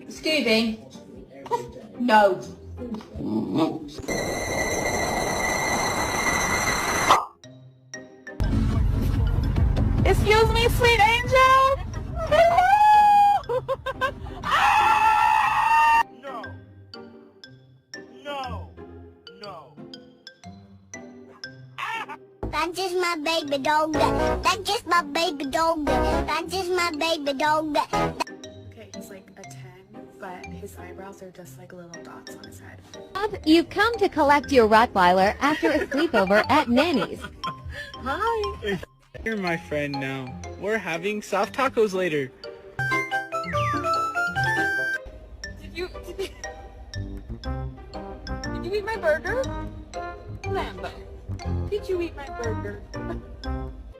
Scooby. No. Excuse me, sweet angel? Hello! No. No. No. That's just my baby dog. That's just my baby dog. That's just my baby dog. Okay, he's like a 10, but his eyebrows are just like little dots on his head. You've come to collect your Rottweiler after a sleepover at Nanny's. Hi! You're my friend now. We're having soft tacos later. Did you eat my burger? Lambo, did you eat my burger?